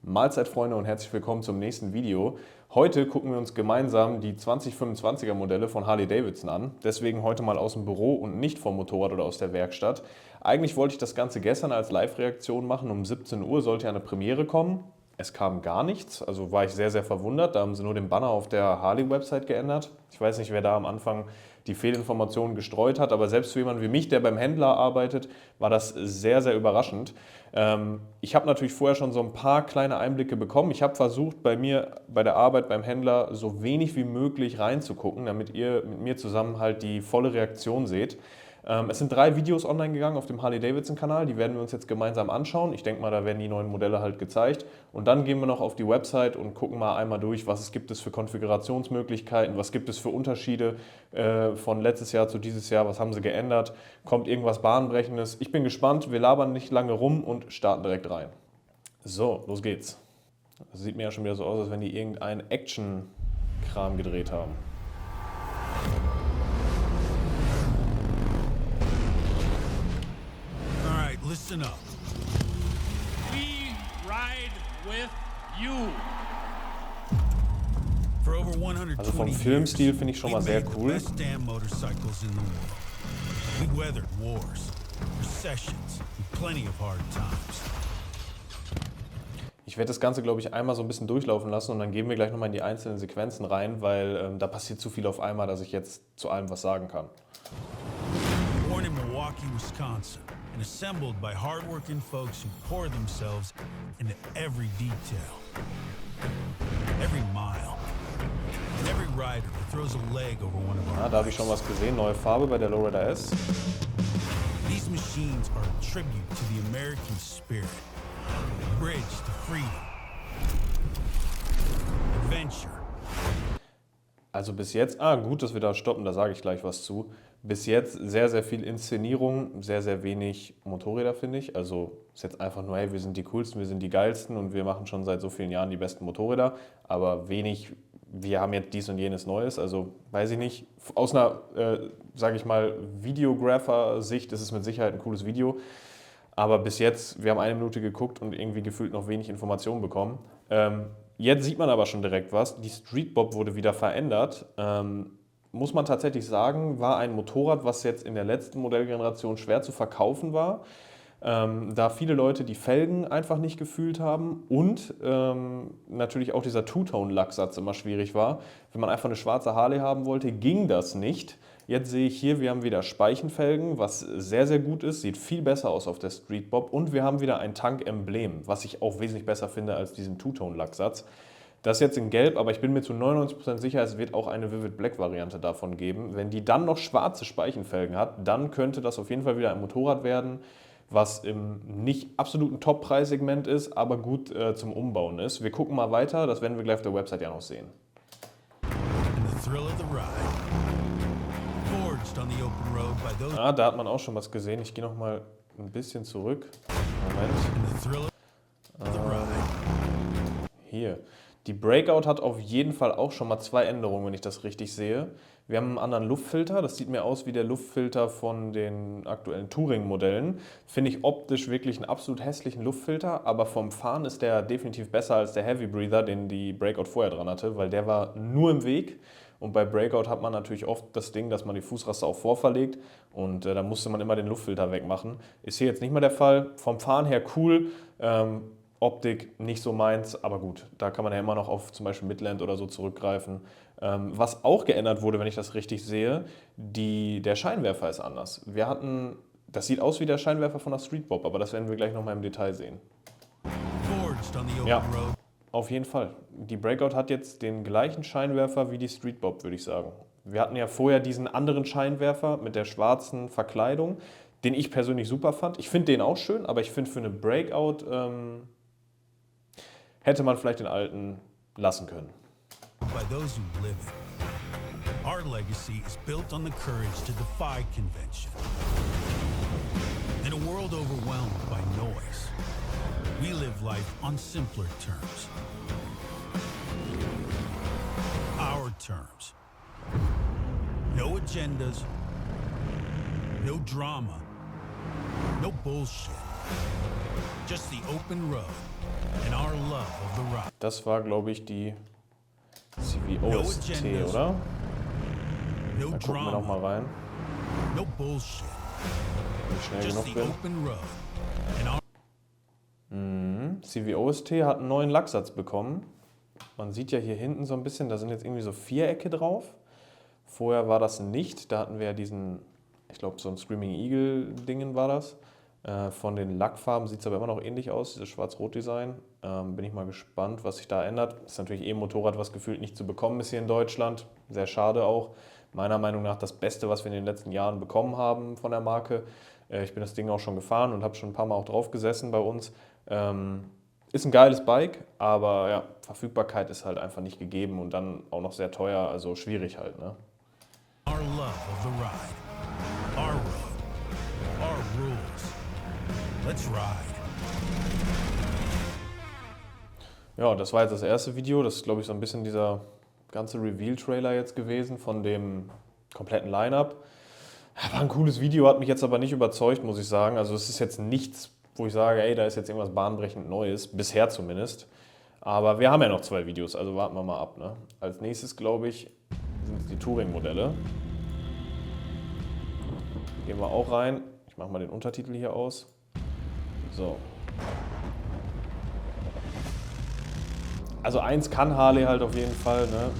Mahlzeit Freunde und herzlich willkommen zum nächsten Video. Heute gucken wir uns gemeinsam die 2025er Modelle von Harley-Davidson an. Deswegen heute mal aus dem Büro und nicht vom Motorrad oder aus der Werkstatt. Eigentlich wollte ich das Ganze gestern als Live-Reaktion machen. Um 17 Uhr sollte ja eine Premiere kommen. Es kam gar nichts, also war ich sehr, sehr verwundert. Da haben sie nur den Banner auf der Harley-Website geändert. Ich weiß nicht, wer da am Anfang die Fehlinformationen gestreut hat, aber selbst für jemanden wie mich, der beim Händler arbeitet, war das sehr, sehr überraschend. Ich habe natürlich vorher schon so ein paar kleine Einblicke bekommen. Ich habe versucht, bei mir bei der Arbeit beim Händler so wenig wie möglich reinzugucken, damit ihr mit mir zusammen halt die volle Reaktion seht. Es sind 3 Videos online gegangen auf dem Harley-Davidson-Kanal, die werden wir uns jetzt gemeinsam anschauen. Ich denke mal, da werden die neuen Modelle halt gezeigt. Und dann gehen wir noch auf die Website und gucken mal einmal durch, was gibt es für Konfigurationsmöglichkeiten, was gibt es für Unterschiede von letztes Jahr zu dieses Jahr, was haben sie geändert, kommt irgendwas Bahnbrechendes. Ich bin gespannt, wir labern nicht lange rum und starten direkt rein. So, los geht's. Das sieht mir ja schon wieder so aus, als wenn die irgendeinen Action-Kram gedreht haben. Listen up. We ride with you. For over 120 Also vom Filmstil finde ich schon mal sehr cool. Best damn motorcycles in the world. We weathered wars, recessions, and plenty of hard times. Ich werde das Ganze, glaube ich, einmal so ein bisschen durchlaufen lassen und dann gehen wir gleich nochmal in die einzelnen Sequenzen rein, weil da passiert zu viel auf einmal, dass ich jetzt zu allem was sagen kann. Born in Milwaukee, Wisconsin, and assembled by hardworking folks who pour themselves into every detail, every mile, and every rider who throws a leg over one of our Da habe ich schon was gesehen, neue Farbe bei der Lowrider S. These machines are a tribute to the American spirit, a bridge to freedom, adventure. Also bis jetzt, gut, dass wir da stoppen, da sage ich gleich was zu. Bis jetzt sehr, sehr viel Inszenierung, sehr, sehr wenig Motorräder, finde ich. Also ist jetzt einfach nur, hey, wir sind die coolsten, wir sind die geilsten und wir machen schon seit so vielen Jahren die besten Motorräder. Aber wenig, wir haben jetzt dies und jenes Neues. Also weiß ich nicht, aus einer, sage ich mal, Videographer-Sicht ist es mit Sicherheit ein cooles Video. Aber bis jetzt, wir haben 1 Minute geguckt und irgendwie gefühlt noch wenig Informationen bekommen. Jetzt sieht man aber schon direkt was. Die Street Bob wurde wieder verändert. Muss man tatsächlich sagen, war ein Motorrad, was jetzt in der letzten Modellgeneration schwer zu verkaufen war, da viele Leute die Felgen einfach nicht gefühlt haben und natürlich auch dieser Two-Tone-Lacksatz immer schwierig war. Wenn man einfach eine schwarze Harley haben wollte, ging das nicht. Jetzt sehe ich hier, wir haben wieder Speichenfelgen, was sehr, sehr gut ist, sieht viel besser aus auf der Street Bob und wir haben wieder ein Tank-Emblem, was ich auch wesentlich besser finde als diesen Two-Tone-Lacksatz. Das ist jetzt in Gelb, aber ich bin mir zu 99% sicher, es wird auch eine Vivid Black Variante davon geben. Wenn die dann noch schwarze Speichenfelgen hat, dann könnte das auf jeden Fall wieder ein Motorrad werden, was im nicht absoluten Top-Preissegment ist, aber gut zum Umbauen ist. Wir gucken mal weiter, das werden wir gleich auf der Website ja noch sehen. Da hat man auch schon was gesehen. Ich gehe noch mal ein bisschen zurück. Moment. Hier. Die Breakout hat auf jeden Fall auch schon mal 2 Änderungen, wenn ich das richtig sehe. Wir haben einen anderen Luftfilter, das sieht mir aus wie der Luftfilter von den aktuellen Touring-Modellen. Finde ich optisch wirklich einen absolut hässlichen Luftfilter, aber vom Fahren ist der definitiv besser als der Heavy Breather, den die Breakout vorher dran hatte, weil der war nur im Weg. Und bei Breakout hat man natürlich oft das Ding, dass man die Fußraste auch vorverlegt und da musste man immer den Luftfilter wegmachen. Ist hier jetzt nicht mehr der Fall. Vom Fahren her cool. Optik nicht so meins, aber gut, da kann man ja immer noch auf zum Beispiel Midland oder so zurückgreifen. Was auch geändert wurde, wenn ich das richtig sehe, der Scheinwerfer ist anders. Das sieht aus wie der Scheinwerfer von der Street Bob, aber das werden wir gleich nochmal im Detail sehen. Ja, auf jeden Fall. Die Breakout hat jetzt den gleichen Scheinwerfer wie die Street Bob, würde ich sagen. Wir hatten ja vorher diesen anderen Scheinwerfer mit der schwarzen Verkleidung, den ich persönlich super fand. Ich finde den auch schön, aber ich finde für eine Breakout hätte man vielleicht den alten lassen können. By those who live it. Our legacy is built on the courage to defy convention. In a world overwhelmed by noise, we live life on simpler terms. Our terms. No agendas, no drama, no bullshit. Just the open road and our love Das war, glaube ich, die CVOST, oder? No Da gucken wir noch drama, mal rein, no bullshit, wenn ich schnell just genug the bin. open road. And our CVOST hat einen neuen Lacksatz bekommen. Man sieht ja hier hinten so ein bisschen, da sind jetzt irgendwie so Vierecke drauf. Vorher war das nicht. Da hatten wir ja diesen, ich glaube, so ein Screaming Eagle-Dingen war das. Von den Lackfarben sieht es aber immer noch ähnlich aus, dieses Schwarz-Rot-Design. Bin ich mal gespannt, was sich da ändert. Ist natürlich ein Motorrad, was gefühlt nicht zu bekommen ist hier in Deutschland. Sehr schade auch. Meiner Meinung nach das Beste, was wir in den letzten Jahren bekommen haben von der Marke. Ich bin das Ding auch schon gefahren und habe schon ein paar Mal auch drauf gesessen bei uns. Ist ein geiles Bike, aber ja, Verfügbarkeit ist halt einfach nicht gegeben und dann auch noch sehr teuer, also schwierig halt, ne? love of the ride. Our road, our rules. Let's ride. Ja, das war jetzt das erste Video. Das ist, glaube ich, so ein bisschen dieser ganze Reveal-Trailer jetzt gewesen von dem kompletten Line-Up. Ja, war ein cooles Video, hat mich jetzt aber nicht überzeugt, muss ich sagen. Also es ist jetzt nichts, wo ich sage, ey, da ist jetzt irgendwas bahnbrechend Neues, bisher zumindest. Aber wir haben ja noch 2 Videos, also warten wir mal ab. Ne? Als nächstes, glaube ich, sind es die Touring-Modelle. Gehen wir auch rein. Ich mache mal den Untertitel hier aus. So. Also eins kann Harley halt auf jeden Fall, ne?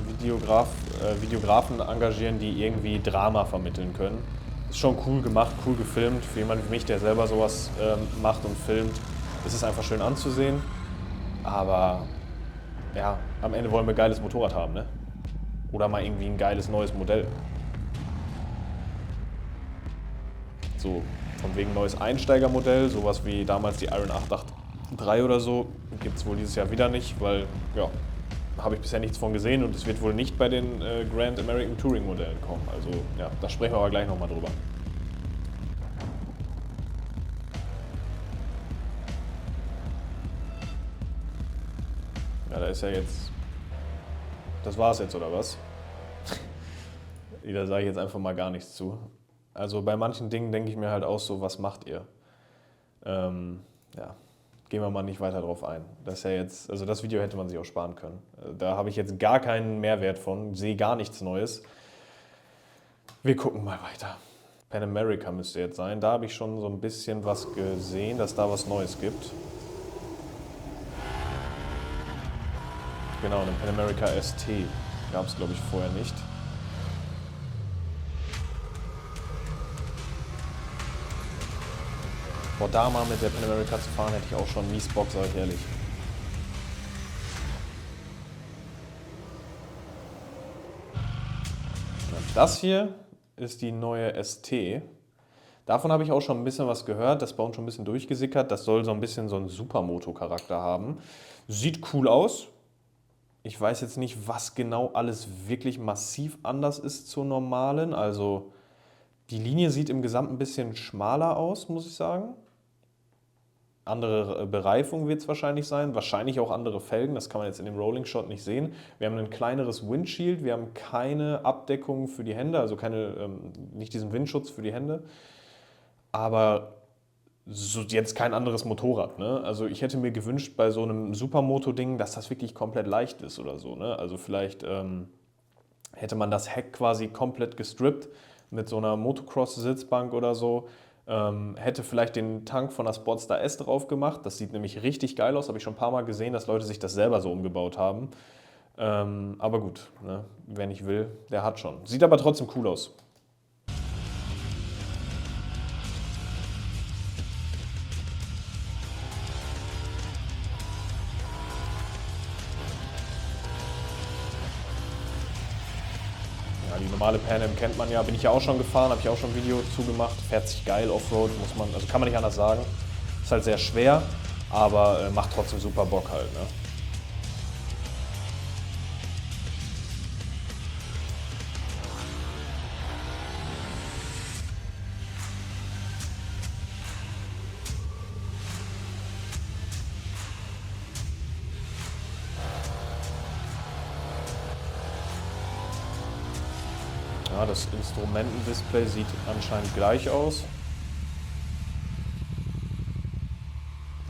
Videografen engagieren, die irgendwie Drama vermitteln können. Ist schon cool gemacht, cool gefilmt. Für jemanden wie mich, der selber sowas macht und filmt, ist es einfach schön anzusehen. Aber ja, am Ende wollen wir ein geiles Motorrad haben, ne? Oder mal irgendwie ein geiles neues Modell. So, von wegen neues Einsteigermodell, sowas wie damals die Iron 883 oder so, gibt es wohl dieses Jahr wieder nicht, weil, ja, habe ich bisher nichts von gesehen und es wird wohl nicht bei den Grand American Touring Modellen kommen. Also, ja, da sprechen wir aber gleich nochmal drüber. Ja, da ist ja jetzt... Das war's jetzt, oder was? Da sage ich jetzt einfach mal gar nichts zu. Also bei manchen Dingen denke ich mir halt auch so, was macht ihr? Ja, gehen wir mal nicht weiter drauf ein. Das ist ja jetzt, also das Video hätte man sich auch sparen können. Da habe ich jetzt gar keinen Mehrwert von, sehe gar nichts Neues. Wir gucken mal weiter. Pan America müsste jetzt sein. Da habe ich schon so ein bisschen was gesehen, dass da was Neues gibt. Genau, den Pan America ST gab es, glaube ich, vorher nicht. Boah, da mal mit der Pan America zu fahren, hätte ich auch schon mies Bock, sag ich ehrlich. Das hier ist die neue ST. Davon habe ich auch schon ein bisschen was gehört, das ist bei uns schon ein bisschen durchgesickert. Das soll so ein bisschen so einen Supermoto-Charakter haben. Sieht cool aus. Ich weiß jetzt nicht, was genau alles wirklich massiv anders ist zur normalen. Also die Linie sieht im Gesamten ein bisschen schmaler aus, muss ich sagen. Andere Bereifung wird es wahrscheinlich sein, wahrscheinlich auch andere Felgen, das kann man jetzt in dem Rolling Shot nicht sehen. Wir haben ein kleineres Windshield, wir haben keine Abdeckung für die Hände, also nicht diesen Windschutz für die Hände, aber so jetzt kein anderes Motorrad. Ne? Also ich hätte mir gewünscht bei so einem Supermoto-Ding, dass das wirklich komplett leicht ist oder so. Ne? Also vielleicht hätte man das Heck quasi komplett gestrippt mit so einer Motocross-Sitzbank oder so. Hätte vielleicht den Tank von der Sportster S drauf gemacht. Das sieht nämlich richtig geil aus. Habe ich schon ein paar Mal gesehen, dass Leute sich das selber so umgebaut haben. Aber gut, ne? Wer nicht will, der hat schon. Sieht aber trotzdem cool aus. Die normale Pan Am kennt man ja, bin ich ja auch schon gefahren, habe ich auch schon ein Video zugemacht. Fährt sich geil Offroad, also kann man nicht anders sagen. Ist halt sehr schwer, aber macht trotzdem super Bock halt. Ne? Ja, das Instrumentendisplay sieht anscheinend gleich aus.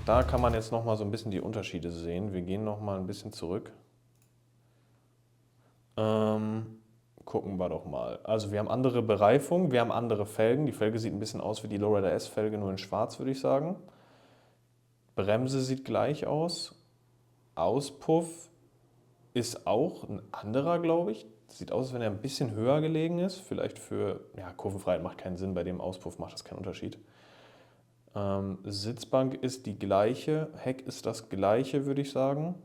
Da kann man jetzt nochmal so ein bisschen die Unterschiede sehen. Wir gehen nochmal ein bisschen zurück. Gucken wir doch mal. Also wir haben andere Bereifung, wir haben andere Felgen. Die Felge sieht ein bisschen aus wie die Lowrider S-Felge, nur in schwarz, würde ich sagen. Bremse sieht gleich aus. Auspuff ist auch ein anderer, glaube ich. Sieht aus, als wenn er ein bisschen höher gelegen ist. Vielleicht für, ja, Kurvenfreiheit macht keinen Sinn, bei dem Auspuff macht das keinen Unterschied. Sitzbank ist die gleiche, Heck ist das gleiche, würde ich sagen.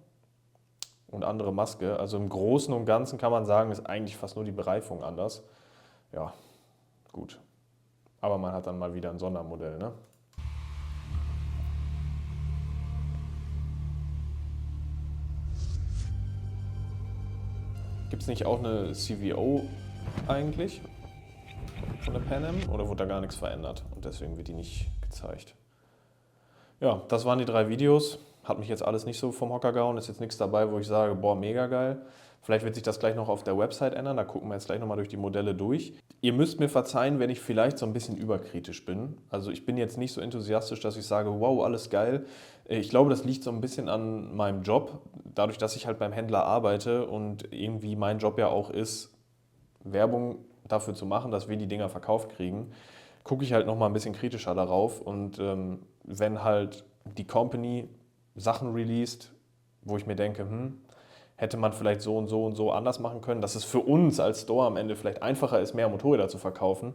Und andere Maske. Also im Großen und Ganzen kann man sagen, ist eigentlich fast nur die Bereifung anders. Ja, gut. Aber man hat dann mal wieder ein Sondermodell, ne? Gibt es nicht auch eine CVO eigentlich von der Pan Am? Oder wurde da gar nichts verändert und deswegen wird die nicht gezeigt? Ja, das waren die 3 Videos. Hat mich jetzt alles nicht so vom Hocker gehauen. Ist jetzt nichts dabei, wo ich sage, boah, mega geil. Vielleicht wird sich das gleich noch auf der Website ändern. Da gucken wir jetzt gleich nochmal durch die Modelle durch. Ihr müsst mir verzeihen, wenn ich vielleicht so ein bisschen überkritisch bin. Also ich bin jetzt nicht so enthusiastisch, dass ich sage, wow, alles geil. Ich glaube, das liegt so ein bisschen an meinem Job. Dadurch, dass ich halt beim Händler arbeite und irgendwie mein Job ja auch ist, Werbung dafür zu machen, dass wir die Dinger verkauft kriegen, gucke ich halt nochmal ein bisschen kritischer darauf. Und wenn halt die Company Sachen released, wo ich mir denke, hätte man vielleicht so und so und so anders machen können, dass es für uns als Store am Ende vielleicht einfacher ist, mehr Motorräder zu verkaufen,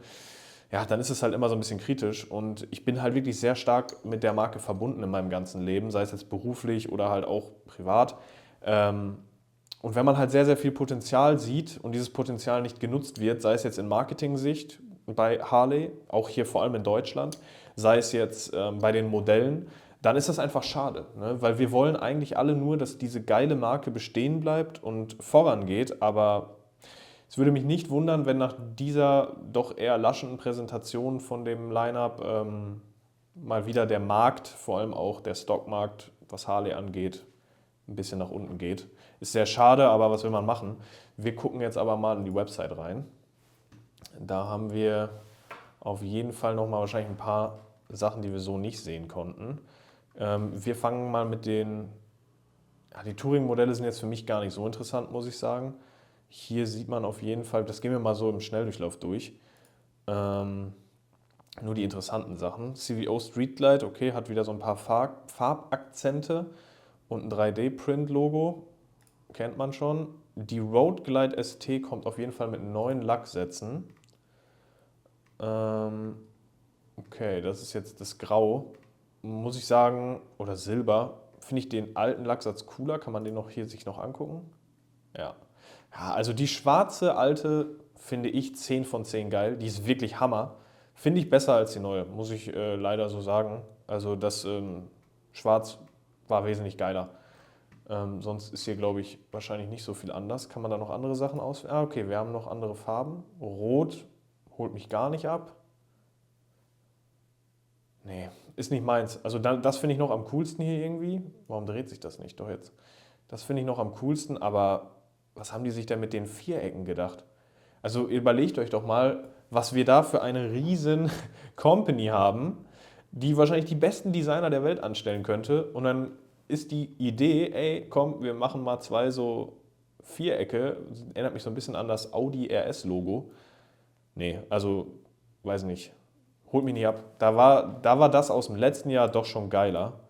ja, dann ist es halt immer so ein bisschen kritisch. Und ich bin halt wirklich sehr stark mit der Marke verbunden in meinem ganzen Leben, sei es jetzt beruflich oder halt auch privat. Und wenn man halt sehr, sehr viel Potenzial sieht und dieses Potenzial nicht genutzt wird, sei es jetzt in Marketing-Sicht bei Harley, auch hier vor allem in Deutschland, sei es jetzt bei den Modellen, dann ist das einfach schade, ne? Weil wir wollen eigentlich alle nur, dass diese geile Marke bestehen bleibt und vorangeht, aber es würde mich nicht wundern, wenn nach dieser doch eher laschen Präsentation von dem Line-Up mal wieder der Markt, vor allem auch der Stockmarkt, was Harley angeht, ein bisschen nach unten geht. Ist sehr schade, aber was will man machen? Wir gucken jetzt aber mal in die Website rein. Da haben wir auf jeden Fall nochmal wahrscheinlich ein paar Sachen, die wir so nicht sehen konnten. Wir fangen mal mit den, ja, die Touring-Modelle sind jetzt für mich gar nicht so interessant, muss ich sagen. Hier sieht man auf jeden Fall, das gehen wir mal so im Schnelldurchlauf durch, nur die interessanten Sachen. CVO Streetglide, okay, hat wieder so ein paar Farbakzente und ein 3D-Print-Logo, kennt man schon. Die Road Glide ST kommt auf jeden Fall mit neuen Lacksätzen. Okay, das ist jetzt das Grau. Muss ich sagen, oder Silber, finde ich den alten Lacksatz cooler. Kann man den noch hier sich noch angucken? Ja. Ja, also die schwarze alte finde ich 10 von 10 geil. Die ist wirklich Hammer. Finde ich besser als die neue, muss ich leider so sagen. Also das Schwarz war wesentlich geiler. Sonst ist hier, glaube ich, wahrscheinlich nicht so viel anders. Kann man da noch andere Sachen auswählen? Ah, okay, wir haben noch andere Farben. Rot holt mich gar nicht ab. Nee, ist nicht meins. Also das finde ich noch am coolsten hier irgendwie. Warum dreht sich das nicht? Doch jetzt. Das finde ich noch am coolsten, aber was haben die sich denn mit den Vierecken gedacht? Also überlegt euch doch mal, was wir da für eine riesen Company haben, die wahrscheinlich die besten Designer der Welt anstellen könnte. Und dann ist die Idee, ey, komm, wir machen mal 2 so Vierecke. Erinnert mich so ein bisschen an das Audi RS-Logo. Nee, also, weiß nicht. Holt mich nicht ab. Da war das aus dem letzten Jahr doch schon geiler.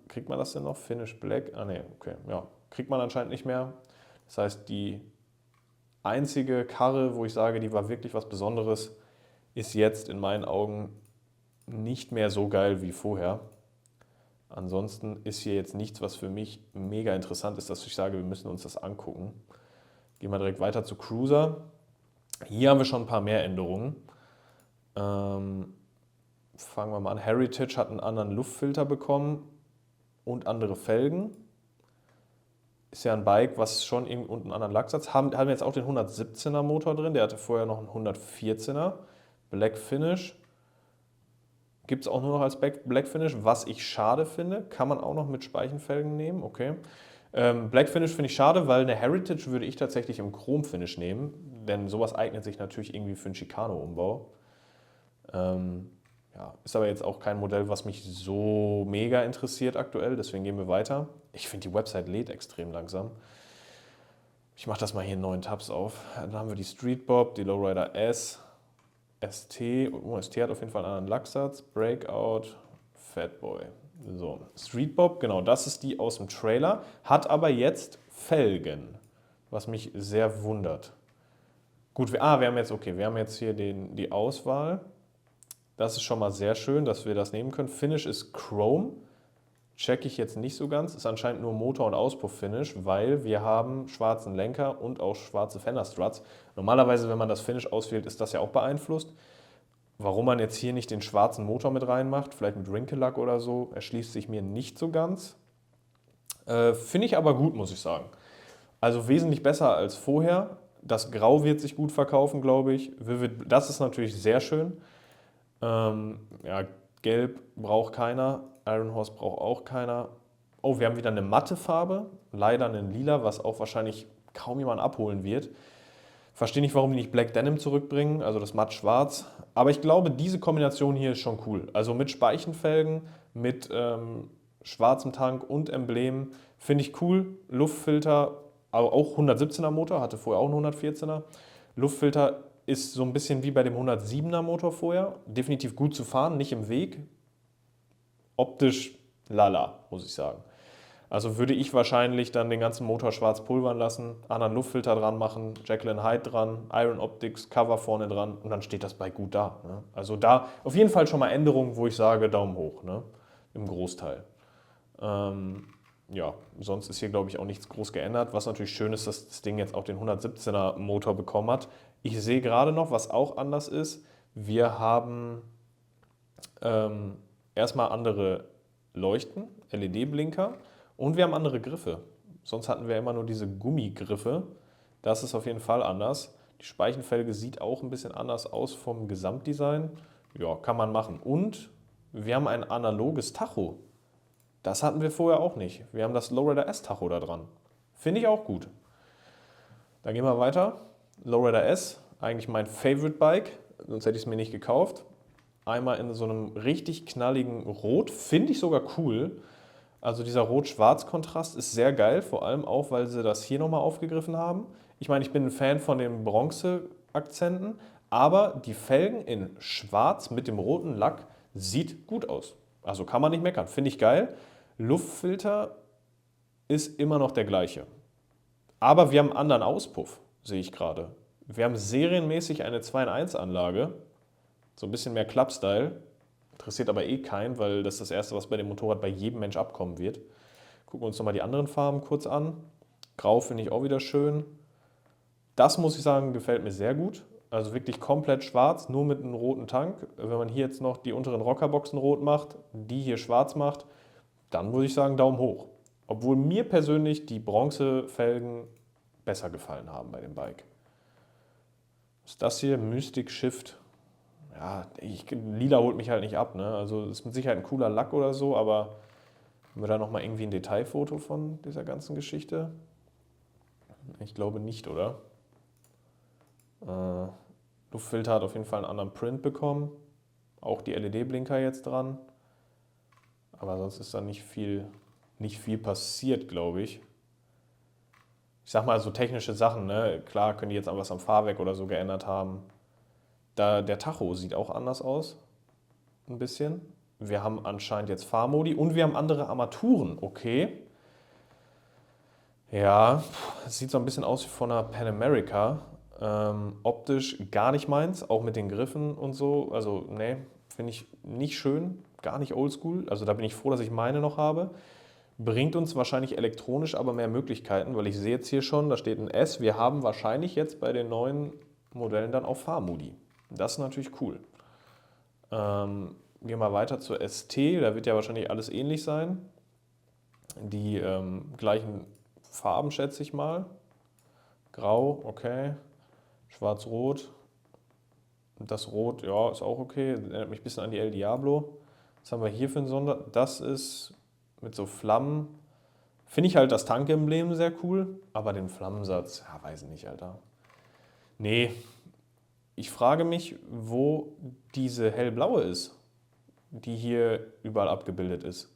Kriegt man das denn noch? Finish Black? Ah ne, okay. Ja, kriegt man anscheinend nicht mehr. Das heißt, die einzige Karre, wo ich sage, die war wirklich was Besonderes, ist jetzt in meinen Augen nicht mehr so geil wie vorher. Ansonsten ist hier jetzt nichts, was für mich mega interessant ist, dass ich sage, wir müssen uns das angucken. Gehen wir direkt weiter zu Cruiser. Hier haben wir schon ein paar mehr Änderungen. Fangen wir mal an. Heritage hat einen anderen Luftfilter bekommen und andere Felgen. Ist ja ein Bike, was schon und einen anderen Lacksatz haben jetzt auch den 117er Motor drin. Der hatte vorher noch einen 114er. Black Finish. Gibt es auch nur noch als Black Finish, was ich schade finde. Kann man auch noch mit Speichenfelgen nehmen, okay. Black Finish finde ich schade, weil eine Heritage würde ich tatsächlich im Chrom Finish nehmen. Denn sowas eignet sich natürlich irgendwie für einen Chicano-Umbau. Ja, Ja, ist aber jetzt auch kein Modell, was mich so mega interessiert aktuell, deswegen gehen wir weiter. Ich finde, die Website lädt extrem langsam. Ich mache das mal hier in neuen Tabs auf. Dann haben wir die Street Bob, die Lowrider S, ST. Oh, ST hat auf jeden Fall einen anderen Lacksatz. Breakout, Fatboy. So, Street Bob, genau, das ist die aus dem Trailer, hat aber jetzt Felgen, was mich sehr wundert. Gut, wir haben jetzt hier die Auswahl. Das ist schon mal sehr schön, dass wir das nehmen können. Finish ist Chrome. Checke ich jetzt nicht so ganz. Ist anscheinend nur Motor- und Auspuff-Finish, weil wir haben schwarzen Lenker und auch schwarze Fender-Struts. Normalerweise, wenn man das Finish auswählt, ist das ja auch beeinflusst. Warum man jetzt hier nicht den schwarzen Motor mit reinmacht, vielleicht mit Wrinkle-Lack oder so, erschließt sich mir nicht so ganz. Finde ich aber gut, muss ich sagen. Also wesentlich besser als vorher. Das Grau wird sich gut verkaufen, glaube ich. Vivid, das ist natürlich sehr schön. Ja, Gelb braucht keiner, Iron Horse braucht auch keiner. Oh, wir haben wieder eine matte Farbe, leider ein Lila, was auch wahrscheinlich kaum jemand abholen wird. Verstehe nicht, warum die nicht Black Denim zurückbringen, also das matt schwarz. Aber ich glaube, diese Kombination hier ist schon cool. Also mit Speichenfelgen, mit schwarzem Tank und Emblem finde ich cool. Luftfilter, aber auch 117er Motor, hatte vorher auch einen 114er. Luftfilter ist so ein bisschen wie bei dem 107er Motor vorher. Definitiv gut zu fahren, nicht im Weg. Optisch lala, muss ich sagen. Also würde ich wahrscheinlich dann den ganzen Motor schwarz pulvern lassen, anderen Luftfilter dran machen, Jacqueline Hyde dran, Iron Optics, Cover vorne dran und dann steht das Bike gut da. Ne? Also da auf jeden Fall schon mal Änderungen, wo ich sage Daumen hoch, ne? Im Großteil. Ja, sonst ist hier, glaube ich, auch nichts groß geändert. Was natürlich schön ist, dass das Ding jetzt auch den 117er Motor bekommen hat. Ich sehe gerade noch, was auch anders ist. Wir haben erstmal andere Leuchten, LED-Blinker und wir haben andere Griffe. Sonst hatten wir immer nur diese Gummigriffe. Das ist auf jeden Fall anders. Die Speichenfelge sieht auch ein bisschen anders aus vom Gesamtdesign. Ja, kann man machen. Und wir haben ein analoges Tacho. Das hatten wir vorher auch nicht. Wir haben das Lowrider S Tacho da dran. Finde ich auch gut. Dann gehen wir weiter. Lowrider S, eigentlich mein Favorite Bike, sonst hätte ich es mir nicht gekauft. Einmal in so einem richtig knalligen Rot, finde ich sogar cool. Also dieser Rot-Schwarz-Kontrast ist sehr geil, vor allem auch, weil sie das hier nochmal aufgegriffen haben. Ich meine, ich bin ein Fan von den Bronze-Akzenten, aber die Felgen in Schwarz mit dem roten Lack sieht gut aus. Also kann man nicht meckern, finde ich geil. Luftfilter ist immer noch der gleiche. Aber wir haben einen anderen Auspuff, sehe ich gerade. Wir haben serienmäßig eine 2-in-1-Anlage, so ein bisschen mehr Club-Style. Interessiert aber eh keinen, weil das ist das Erste, was bei dem Motorrad bei jedem Mensch abkommen wird. Gucken wir uns nochmal die anderen Farben kurz an. Grau finde ich auch wieder schön. Das muss ich sagen, gefällt mir sehr gut. Also wirklich komplett schwarz, nur mit einem roten Tank. Wenn man hier jetzt noch die unteren Rockerboxen rot macht, die hier schwarz macht, dann muss ich sagen Daumen hoch. Obwohl mir persönlich die Bronzefelgen besser gefallen haben bei dem Bike. Was ist das hier? Mystic Shift. Ja, lila holt mich halt nicht ab. Ne? Also ist mit Sicherheit ein cooler Lack oder so, aber haben wir da nochmal irgendwie ein Detailfoto von dieser ganzen Geschichte? Ich glaube nicht, oder? Luftfilter hat auf jeden Fall einen anderen Print bekommen. Auch die LED-Blinker jetzt dran. Aber sonst ist da nicht viel passiert, glaube ich. Ich sag mal, so technische Sachen, ne? Klar können die jetzt was am Fahrwerk oder so geändert haben. Der Tacho sieht auch anders aus. Ein bisschen. Wir haben anscheinend jetzt Fahrmodi und wir haben andere Armaturen. Okay. Ja, es sieht so ein bisschen aus wie von einer Pan America. Optisch gar nicht meins, auch mit den Griffen und so. Also, ne, finde ich nicht schön, gar nicht oldschool. Also, da bin ich froh, dass ich meine noch habe. Bringt uns wahrscheinlich elektronisch aber mehr Möglichkeiten, weil ich sehe jetzt hier schon, da steht ein S. Wir haben wahrscheinlich jetzt bei den neuen Modellen dann auch Fahrmodi. Das ist natürlich cool. Gehen wir mal weiter zur ST, da wird ja wahrscheinlich alles ähnlich sein. Die gleichen Farben, schätze ich mal. Grau, okay. Schwarz-Rot. Das Rot, ja, ist auch okay. Das erinnert mich ein bisschen an die El Diablo. Was haben wir hier für ein Sonder? Das ist mit so Flammen. Finde ich halt das Tank-Emblem sehr cool, aber den Flammensatz, ja, weiß ich nicht, Alter. Nee, ich frage mich, wo diese hellblaue ist. die hier überall abgebildet ist.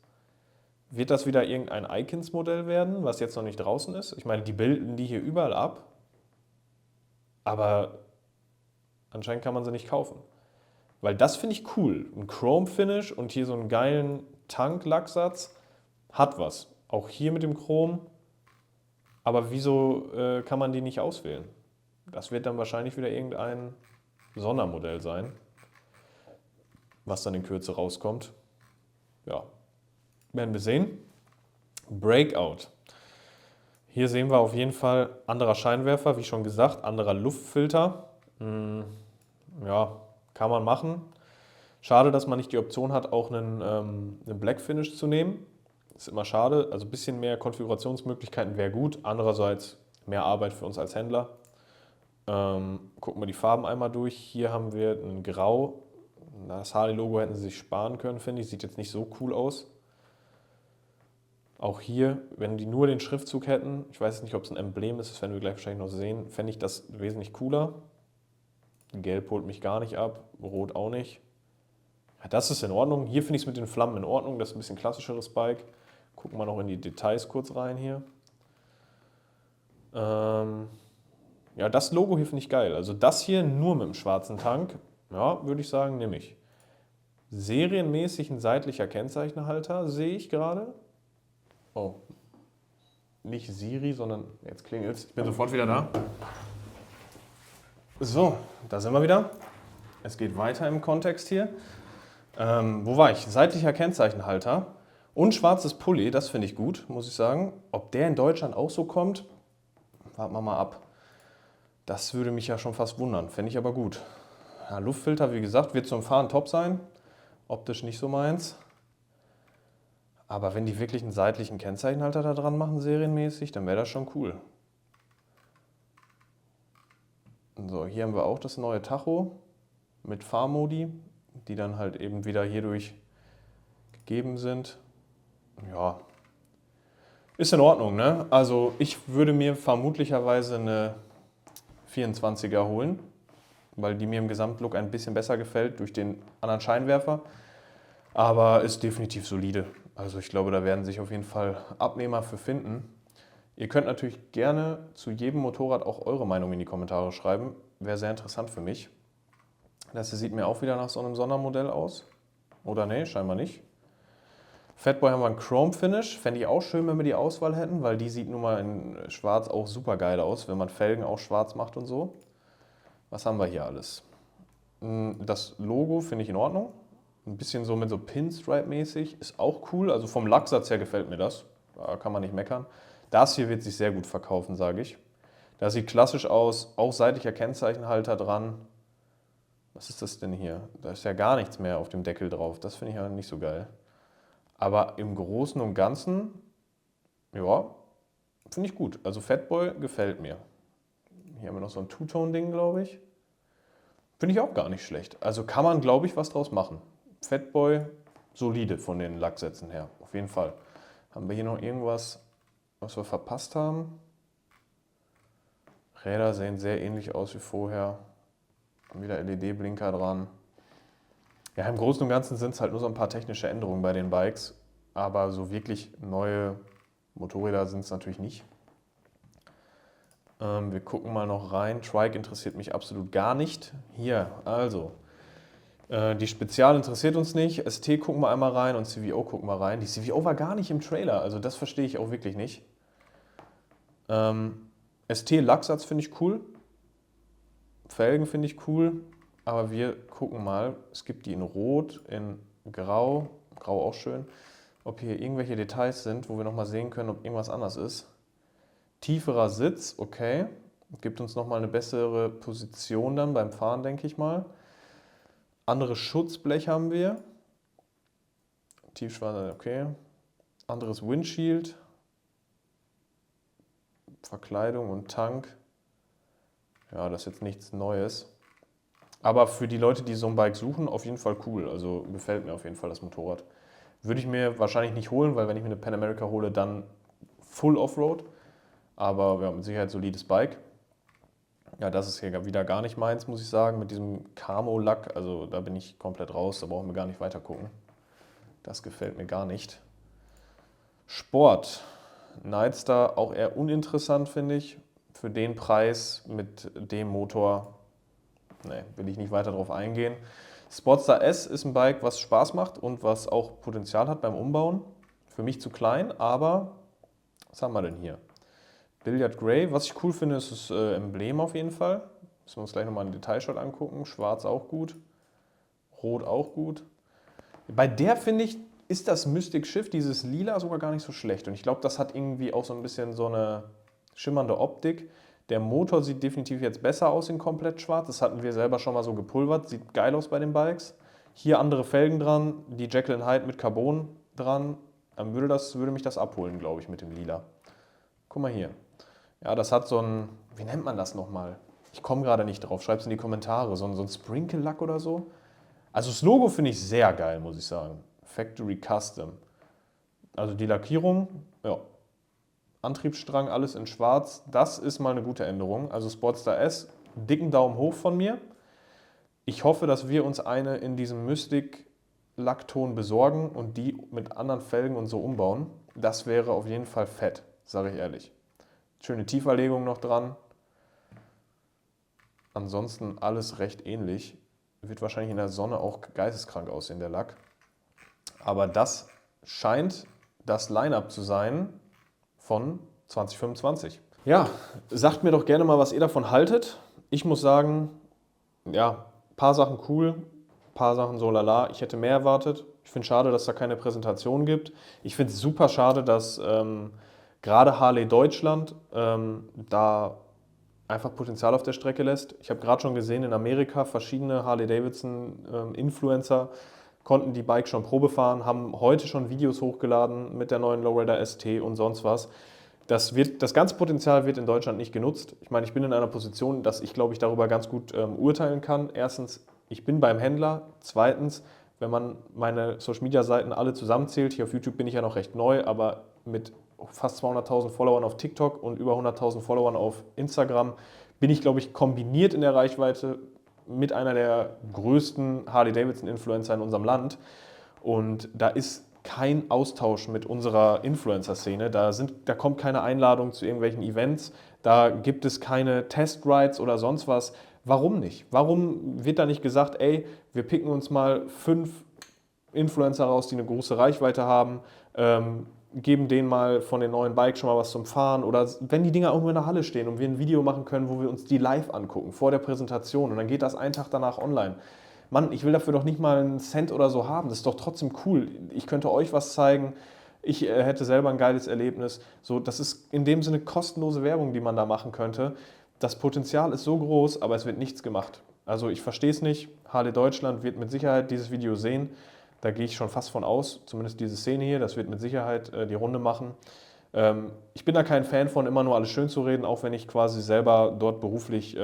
Wird das wieder irgendein Icons-Modell werden, was jetzt noch nicht draußen ist? Ich meine, die bilden die hier überall ab, aber anscheinend kann man sie nicht kaufen. Weil das finde ich cool. Ein Chrome-Finish und hier so einen geilen Tank-Lacksatz hat was. Auch hier mit dem Chrom. Aber wieso kann man die nicht auswählen? Das wird dann wahrscheinlich wieder irgendein Sondermodell sein, was dann in Kürze rauskommt. Ja, werden wir sehen. Breakout. Hier sehen wir auf jeden Fall anderer Scheinwerfer, wie schon gesagt, anderer Luftfilter. Ja, kann man machen. Schade, dass man nicht die Option hat, auch einen Black Finish zu nehmen. Ist immer schade. Also ein bisschen mehr Konfigurationsmöglichkeiten wäre gut. Andererseits mehr Arbeit für uns als Händler. Gucken wir die Farben einmal durch. Hier haben wir ein Grau. Das Harley-Logo hätten sie sich sparen können, finde ich. Sieht jetzt nicht so cool aus. Auch hier, wenn die nur den Schriftzug hätten, ich weiß nicht, ob es ein Emblem ist, das werden wir gleich wahrscheinlich noch sehen, fände ich das wesentlich cooler. Gelb holt mich gar nicht ab, Rot auch nicht. Ja, das ist in Ordnung. Hier finde ich es mit den Flammen in Ordnung, das ist ein bisschen klassischeres Bike. Gucken wir noch in die Details kurz rein hier. Ja, das Logo hier finde ich geil. Also das hier nur mit dem schwarzen Tank, ja, würde ich sagen, nehme ich. Serienmäßig ein seitlicher Kennzeichnerhalter sehe ich gerade. Oh, nicht Siri, sondern jetzt klingelt es. Ich bin sofort wieder da. So, da sind wir wieder. Es geht weiter im Kontext hier. Wo war ich? Seitlicher Kennzeichenhalter und schwarzes Pulli, das finde ich gut, muss ich sagen. Ob der in Deutschland auch so kommt, warten wir mal ab. Das würde mich ja schon fast wundern, fände ich aber gut. Ja, Luftfilter, wie gesagt, wird zum Fahren top sein. Optisch nicht so meins. Aber wenn die wirklich einen seitlichen Kennzeichenhalter da dran machen, serienmäßig, dann wäre das schon cool. So, hier haben wir auch das neue Tacho mit Fahrmodi, die dann halt eben wieder hierdurch gegeben sind. Ja, ist in Ordnung, ne? Also ich würde mir vermutlicherweise eine 24er holen, weil die mir im Gesamtlook ein bisschen besser gefällt durch den anderen Scheinwerfer. Aber ist definitiv solide. Also ich glaube, da werden sich auf jeden Fall Abnehmer für finden. Ihr könnt natürlich gerne zu jedem Motorrad auch eure Meinung in die Kommentare schreiben. Wäre sehr interessant für mich. Das hier sieht mir auch wieder nach so einem Sondermodell aus. Oder nee, scheinbar nicht. Fatboy haben wir ein Chrome Finish. Fände ich auch schön, wenn wir die Auswahl hätten, weil die sieht nun mal in schwarz auch super geil aus, wenn man Felgen auch schwarz macht und so. Was haben wir hier alles? Das Logo finde ich in Ordnung. Ein bisschen so mit so Pinstripe-mäßig. Ist auch cool. Also vom Lacksatz her gefällt mir das. Da kann man nicht meckern. Das hier wird sich sehr gut verkaufen, sage ich. Das sieht klassisch aus. Auch seitlicher Kennzeichenhalter dran. Was ist das denn hier? Da ist ja gar nichts mehr auf dem Deckel drauf. Das finde ich ja nicht so geil. Aber im Großen und Ganzen, ja, finde ich gut. Also Fatboy gefällt mir. Hier haben wir noch so ein Two-Tone-Ding, glaube ich. Finde ich auch gar nicht schlecht. Also kann man, glaube ich, was draus machen. Fatboy, solide von den Lacksätzen her, auf jeden Fall. Haben wir hier noch irgendwas, was wir verpasst haben? Räder sehen sehr ähnlich aus wie vorher. Wieder LED-Blinker dran. Ja, im Großen und Ganzen sind es halt nur so ein paar technische Änderungen bei den Bikes. Aber so wirklich neue Motorräder sind es natürlich nicht. Wir gucken mal noch rein. Trike interessiert mich absolut gar nicht. Hier, also. Die Spezial interessiert uns nicht. ST gucken wir einmal rein und CVO gucken wir rein. Die CVO war gar nicht im Trailer, also das verstehe ich auch wirklich nicht. ST-Lacksatz finde ich cool. Felgen finde ich cool. Aber wir gucken mal. Es gibt die in Rot, in Grau. Grau auch schön. Ob hier irgendwelche Details sind, wo wir nochmal sehen können, ob irgendwas anders ist. Tieferer Sitz, okay. Gibt uns nochmal eine bessere Position dann beim Fahren, denke ich mal. Anderes Schutzblech haben wir. Tiefschwarz, okay. Anderes Windshield. Verkleidung und Tank. Ja, das ist jetzt nichts Neues. Aber für die Leute, die so ein Bike suchen, auf jeden Fall cool. Also gefällt mir auf jeden Fall das Motorrad. Würde ich mir wahrscheinlich nicht holen, weil wenn ich mir eine Pan America hole, dann Full Offroad. Aber ja, mit Sicherheit solides Bike. Ja, das ist hier wieder gar nicht meins, muss ich sagen, mit diesem Camo-Lack. Also da bin ich komplett raus, da brauchen wir gar nicht weiter gucken. Das gefällt mir gar nicht. Sport. Nightstar auch eher uninteressant, finde ich. Für den Preis mit dem Motor, ne, will ich nicht weiter drauf eingehen. Sportster S ist ein Bike, was Spaß macht und was auch Potenzial hat beim Umbauen. Für mich zu klein, aber was haben wir denn hier? Billiard Grey, was ich cool finde, ist das Emblem auf jeden Fall. Müssen wir uns gleich nochmal einen Detailshot angucken. Schwarz auch gut, Rot auch gut. Bei der finde ich, ist das Mystic Schiff, dieses Lila, sogar gar nicht so schlecht. Und ich glaube, das hat irgendwie auch so ein bisschen so eine schimmernde Optik. Der Motor sieht definitiv jetzt besser aus in komplett schwarz. Das hatten wir selber schon mal so gepulvert. Sieht geil aus bei den Bikes. Hier andere Felgen dran, die Jekyll & Hyde mit Carbon dran. Dann würde mich das abholen, glaube ich, mit dem Lila. Guck mal hier. Ja, das hat so ein, wie nennt man das nochmal? Ich komme gerade nicht drauf, schreibt es in die Kommentare. So ein Sprinkle-Lack oder so. Also das Logo finde ich sehr geil, muss ich sagen. Factory Custom. Also die Lackierung, ja. Antriebsstrang, alles in schwarz. Das ist mal eine gute Änderung. Also Sportster S, dicken Daumen hoch von mir. Ich hoffe, dass wir uns eine in diesem Mystic Lackton besorgen und die mit anderen Felgen und so umbauen. Das wäre auf jeden Fall fett, sage ich ehrlich. Schöne Tieferlegung noch dran. Ansonsten alles recht ähnlich. Wird wahrscheinlich in der Sonne auch geisteskrank aussehen, der Lack. Aber das scheint das Line-Up zu sein von 2025. Ja, sagt mir doch gerne mal, was ihr davon haltet. Ich muss sagen, ja, ein paar Sachen cool, ein paar Sachen so lala. Ich hätte mehr erwartet. Ich finde schade, dass da keine Präsentation gibt. Ich finde es super schade, dass gerade Harley Deutschland da einfach Potenzial auf der Strecke lässt. Ich habe gerade schon gesehen, in Amerika verschiedene Harley-Davidson-Influencer konnten die Bike schon Probe fahren, haben heute schon Videos hochgeladen mit der neuen Lowrider ST und sonst was. Das ganze Potenzial wird in Deutschland nicht genutzt. Ich meine, ich bin in einer Position, dass ich, glaube ich, darüber ganz gut urteilen kann. Erstens, ich bin beim Händler. Zweitens, wenn man meine Social-Media-Seiten alle zusammenzählt, hier auf YouTube bin ich ja noch recht neu, aber mit fast 200.000 Followern auf TikTok und über 100.000 Followern auf Instagram bin ich, glaube ich, kombiniert in der Reichweite mit einer der größten Harley-Davidson-Influencer in unserem Land. Und da ist kein Austausch mit unserer Influencer-Szene. Da kommt keine Einladung zu irgendwelchen Events. Da gibt es keine Test-Rides oder sonst was. Warum nicht? Warum wird da nicht gesagt, ey, wir picken uns mal 5 Influencer raus, die eine große Reichweite haben, geben denen mal von den neuen Bikes schon mal was zum Fahren oder wenn die Dinger irgendwo in der Halle stehen und wir ein Video machen können, wo wir uns die live angucken, vor der Präsentation und dann geht das einen Tag danach online. Mann, ich will dafür doch nicht mal einen Cent oder so haben, das ist doch trotzdem cool. Ich könnte euch was zeigen, ich hätte selber ein geiles Erlebnis. So, das ist in dem Sinne kostenlose Werbung, die man da machen könnte. Das Potenzial ist so groß, aber es wird nichts gemacht. Also ich verstehe es nicht, Harley Deutschland wird mit Sicherheit dieses Video sehen. Da gehe ich schon fast von aus, zumindest diese Szene hier, das wird mit Sicherheit die Runde machen. Ich bin da kein Fan von, immer nur alles schön zu reden, auch wenn ich quasi selber dort beruflich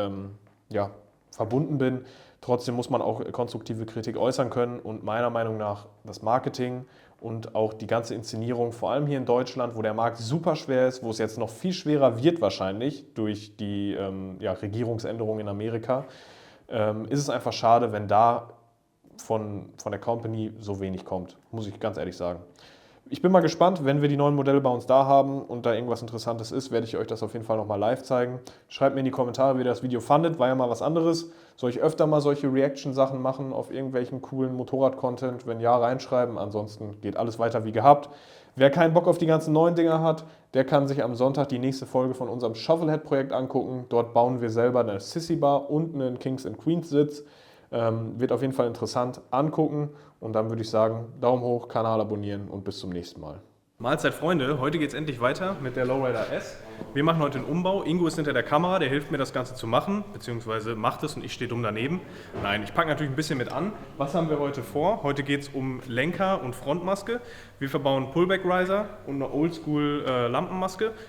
verbunden bin. Trotzdem muss man auch konstruktive Kritik äußern können und meiner Meinung nach das Marketing und auch die ganze Inszenierung, vor allem hier in Deutschland, wo der Markt super schwer ist, wo es jetzt noch viel schwerer wird wahrscheinlich durch die Regierungsänderung in Amerika, ist es einfach schade, wenn da von der Company so wenig kommt, muss ich ganz ehrlich sagen. Ich bin mal gespannt, wenn wir die neuen Modelle bei uns da haben und da irgendwas Interessantes ist, werde ich euch das auf jeden Fall nochmal live zeigen. Schreibt mir in die Kommentare, wie ihr das Video fandet, war ja mal was anderes. Soll ich öfter mal solche Reaction-Sachen machen auf irgendwelchen coolen Motorrad-Content? Wenn ja, reinschreiben, ansonsten geht alles weiter wie gehabt. Wer keinen Bock auf die ganzen neuen Dinger hat, der kann sich am Sonntag die nächste Folge von unserem Shovelhead-Projekt angucken. Dort bauen wir selber eine Sissy-Bar und einen Kings-and-Queens-Sitz. Wird auf jeden Fall interessant angucken und dann würde ich sagen, Daumen hoch, Kanal abonnieren und bis zum nächsten Mal. Mahlzeit Freunde, heute geht es endlich weiter mit der Lowrider S. Wir machen heute einen Umbau. Ingo ist hinter der Kamera, der hilft mir das Ganze zu machen, beziehungsweise macht es und ich stehe dumm daneben. Nein, ich packe natürlich ein bisschen mit an. Was haben wir heute vor? Heute geht es um Lenker und Frontmaske. Wir verbauen Pullback Riser und eine Oldschool Lampenmaske.